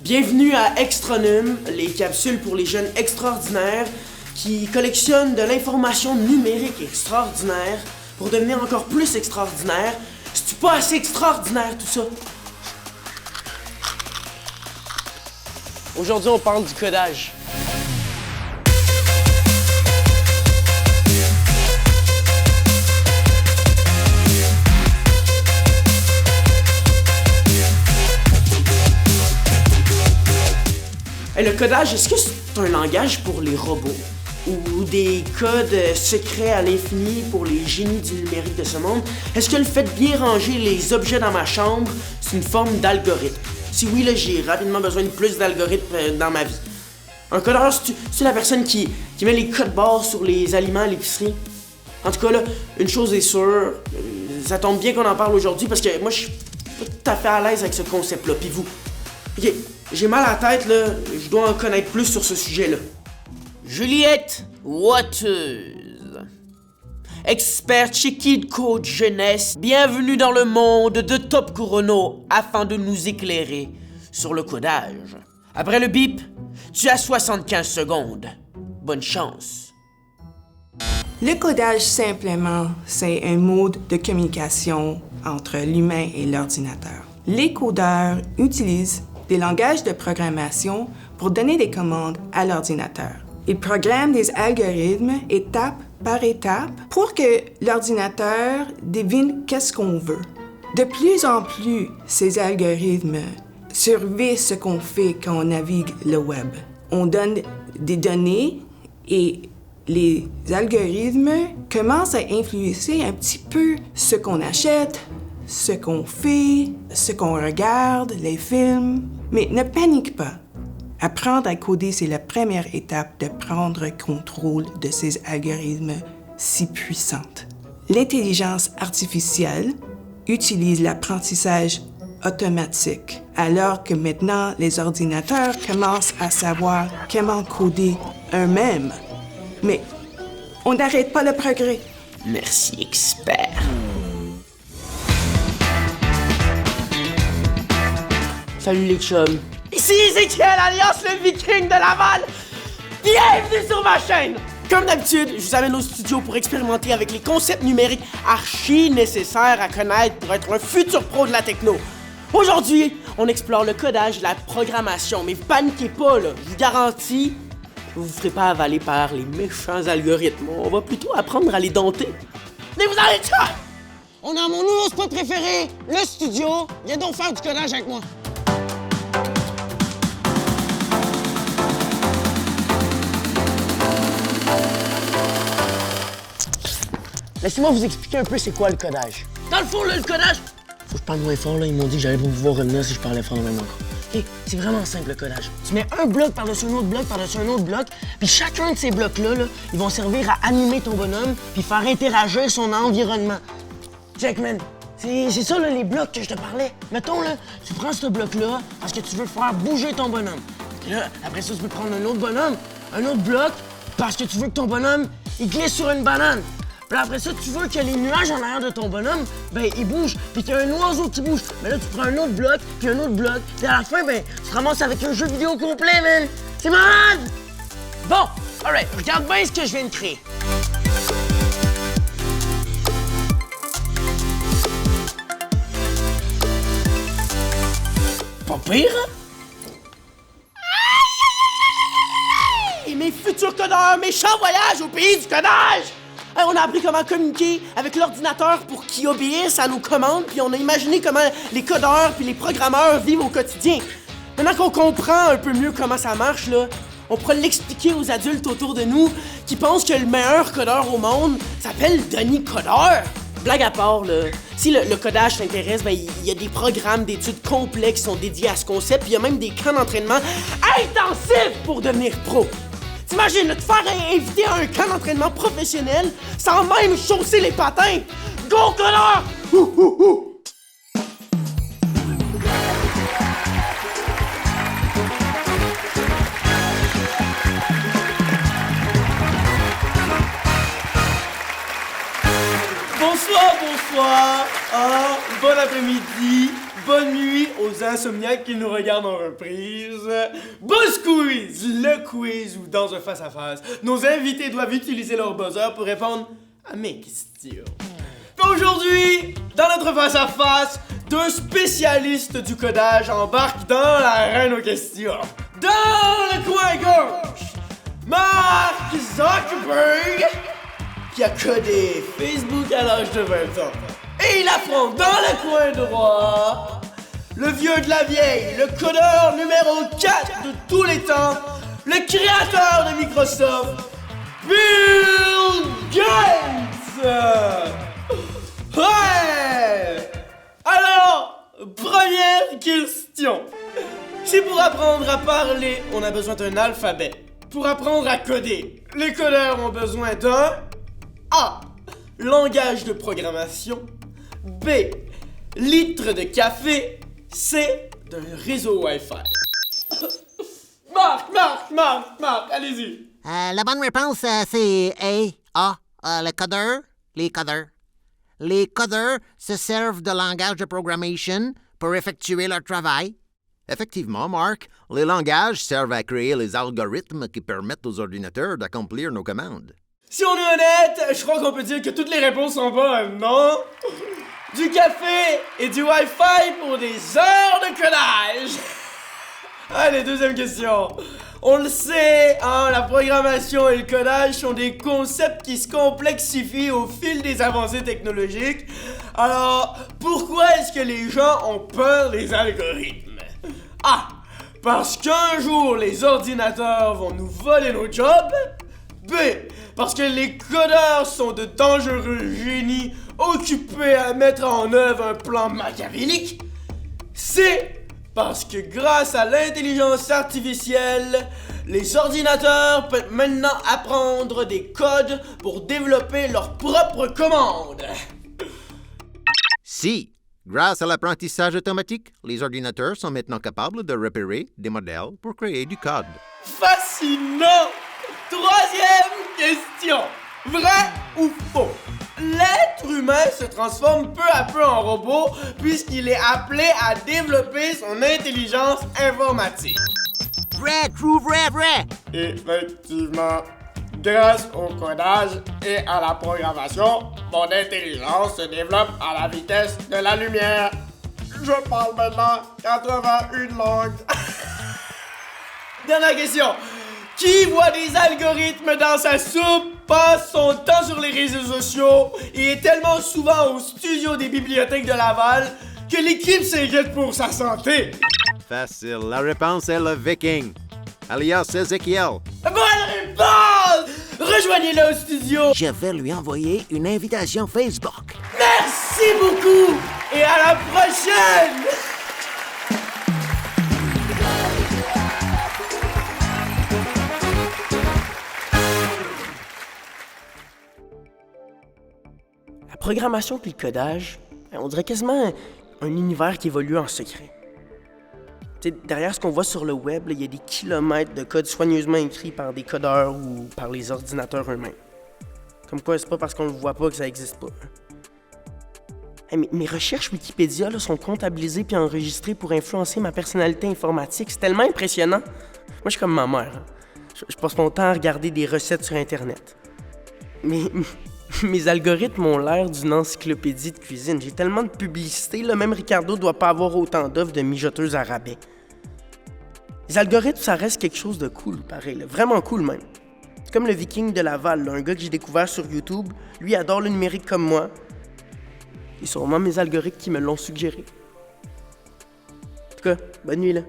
Bienvenue à Extronum, les capsules pour les jeunes extraordinaires qui collectionnent de l'information numérique extraordinaire pour devenir encore plus extraordinaire. C'est-tu pas assez extraordinaire tout ça? Aujourd'hui, on parle du codage. Le codage, est-ce que c'est un langage pour les robots? Ou des codes secrets à l'infini pour les génies du numérique de ce monde? Est-ce que le fait de bien ranger les objets dans ma chambre, c'est une forme d'algorithme? Si oui, là, j'ai rapidement besoin de plus d'algorithmes dans ma vie. Un codeur, c'est la personne qui met les codes barres sur les aliments à l'épicerie? En tout cas, là, une chose est sûre, ça tombe bien qu'on en parle aujourd'hui parce que moi, je suis pas tout à fait à l'aise avec ce concept-là. Puis vous? OK, j'ai mal à la tête, là. Je dois en connaître plus sur ce sujet-là. Juliette Wateuse, experte chez Kid Code Jeunesse, bienvenue dans le monde de Top Chrono afin de nous éclairer sur le codage. Après le bip, tu as 75 secondes. Bonne chance. Le codage, simplement, c'est un mode de communication entre l'humain et l'ordinateur. Les codeurs utilisent des langages de programmation pour donner des commandes à l'ordinateur. Ils programment des algorithmes étape par étape pour que l'ordinateur devine qu'est-ce qu'on veut. De plus en plus, ces algorithmes surveillent ce qu'on fait quand on navigue le web. On donne des données et les algorithmes commencent à influencer un petit peu ce qu'on achète, ce qu'on fait, ce qu'on regarde, les films. Mais ne panique pas. Apprendre à coder, c'est la première étape de prendre contrôle de ces algorithmes si puissants. L'intelligence artificielle utilise l'apprentissage automatique, alors que maintenant, les ordinateurs commencent à savoir comment coder eux-mêmes. Mais on n'arrête pas le progrès. Merci, expert. Salut les chums. Ici Ezekiel alias le Viking de Laval. Bienvenue sur ma chaîne. Comme d'habitude, je vous amène au studio pour expérimenter avec les concepts numériques archi nécessaires à connaître pour être un futur pro de la techno. Aujourd'hui, on explore le codage, la programmation, mais paniquez pas là, je vous garantis, vous vous ferez pas avaler par les méchants algorithmes. On va plutôt apprendre à les dompter. Mais vous allez ça! On a mon nouveau spot préféré, le studio. Viens donc faire du codage avec moi. Laissez-moi vous expliquer un peu c'est quoi le codage. Dans le fond, là, le codage... Faut que je parle moins fort, là. Ils m'ont dit que j'allais pas pouvoir revenir si je parlais fort même encore. OK, c'est vraiment simple, le codage. Tu mets un bloc par-dessus un autre bloc, par-dessus un autre bloc, puis chacun de ces blocs-là, ils vont servir à animer ton bonhomme puis faire interagir son environnement. Check, man. C'est ça, là, les blocs que je te parlais. Mettons, là, tu prends ce bloc-là parce que tu veux faire bouger ton bonhomme. Puis là, après ça, tu peux prendre un autre bonhomme, un autre bloc, parce que tu veux que ton bonhomme, il glisse sur une banane. Puis après ça, tu veux que les nuages en arrière de ton bonhomme, ben, ils bougent, puis qu'il y a un oiseau qui bouge. Mais là, tu prends un autre bloc, puis un autre bloc, puis à la fin, ben, tu te ramasses avec un jeu vidéo complet, man! C'est malade! Bon, alright, regarde bien ce que je viens de créer. Pas pire, hein? Et mes futurs codeurs, méchants voyages au pays du codage! On a appris comment communiquer avec l'ordinateur pour qu'il obéisse à nos commandes, puis on a imaginé comment les codeurs puis les programmeurs vivent au quotidien. Maintenant qu'on comprend un peu mieux comment ça marche, là, on pourra l'expliquer aux adultes autour de nous qui pensent que le meilleur codeur au monde s'appelle Denis Codeur. Blague à part, là, si le codage t'intéresse, ben il y a des programmes d'études complets qui sont dédiés à ce concept, puis il y a même des camps d'entraînement intensifs pour devenir pro. T'imagines, là, te faire inviter à un camp d'entraînement professionnel sans même chausser les patins! Go, connard! Bonsoir! Ah, bon après-midi! Bonne bonne nuit aux insomniaques qui nous regardent en reprise. Buzz Quiz, le quiz où dans un face-à-face, nos invités doivent utiliser leur buzzer pour répondre à mes questions. Puis aujourd'hui, dans notre face-à-face, deux spécialistes du codage embarquent dans l'arène aux questions. Dans le coin gauche, Mark Zuckerberg, qui a codé Facebook à l'âge de 20 ans. Et il affronte dans le coin droit le vieux de la vieille, le codeur numéro 4 de tous les temps, le créateur de Microsoft, Bill Gates! Ouais! Alors, première question. Si pour apprendre à parler, on a besoin d'un alphabet, pour apprendre à coder, les codeurs ont besoin d'un A. Langage de programmation. B. Litre de café. C. D'un réseau Wi-Fi. Marc, allez-y. La bonne réponse, c'est A. Le codeur. Les codeurs. Les codeurs se servent de langage de programmation pour effectuer leur travail. Effectivement, Marc, les langages servent à créer les algorithmes qui permettent aux ordinateurs d'accomplir nos commandes. Si on est honnête, je crois qu'on peut dire que toutes les réponses sont bonnes, non? Du café et du Wi-Fi pour des heures de codage! Allez, deuxième question. On le sait, hein, la programmation et le codage sont des concepts qui se complexifient au fil des avancées technologiques. Alors, pourquoi est-ce que les gens ont peur des algorithmes? A. Parce qu'un jour, les ordinateurs vont nous voler nos jobs. B. Parce que les codeurs sont de dangereux génies occupés à mettre en œuvre un plan machiavélique. C. Parce que grâce à l'intelligence artificielle, les ordinateurs peuvent maintenant apprendre des codes pour développer leurs propres commandes. Si, grâce à l'apprentissage automatique, les ordinateurs sont maintenant capables de repérer des modèles pour créer du code. Fascinant! Troisième question. Vrai ou faux? L'être humain se transforme peu à peu en robot puisqu'il est appelé à développer son intelligence informatique. Vrai, true, vrai! Effectivement, grâce au codage et à la programmation, mon intelligence se développe à la vitesse de la lumière. Je parle maintenant 81 langues. Dernière question. Qui voit des algorithmes dans sa soupe, passe son temps sur les réseaux sociaux et est tellement souvent au studio des bibliothèques de Laval que l'équipe s'inquiète pour sa santé? Facile. La réponse est le Viking, alias Ezekiel. Bonne réponse! Rejoignez-le au studio. Je vais lui envoyer une invitation Facebook. Merci beaucoup et à la prochaine! La programmation puis le codage, on dirait quasiment un univers qui évolue en secret. T'sais, derrière ce qu'on voit sur le web, il y a des kilomètres de code soigneusement écrits par des codeurs ou par les ordinateurs eux-mêmes. Comme quoi, c'est pas parce qu'on le voit pas que ça existe pas. Hey, mes recherches Wikipédia là, sont comptabilisées puis enregistrées pour influencer ma personnalité informatique. C'est tellement impressionnant. Moi, je suis comme ma mère. Hein. Je passe mon temps à regarder des recettes sur Internet. Mais mes algorithmes ont l'air d'une encyclopédie de cuisine. J'ai tellement de publicité, là, même Ricardo doit pas avoir autant d'offres de mijoteuses à rabais. Les algorithmes, ça reste quelque chose de cool, pareil, là, vraiment cool même. C'est comme le Viking de Laval, là, un gars que j'ai découvert sur YouTube. Lui adore le numérique comme moi. Et sûrement mes algorithmes qui me l'ont suggéré. En tout cas, bonne nuit là.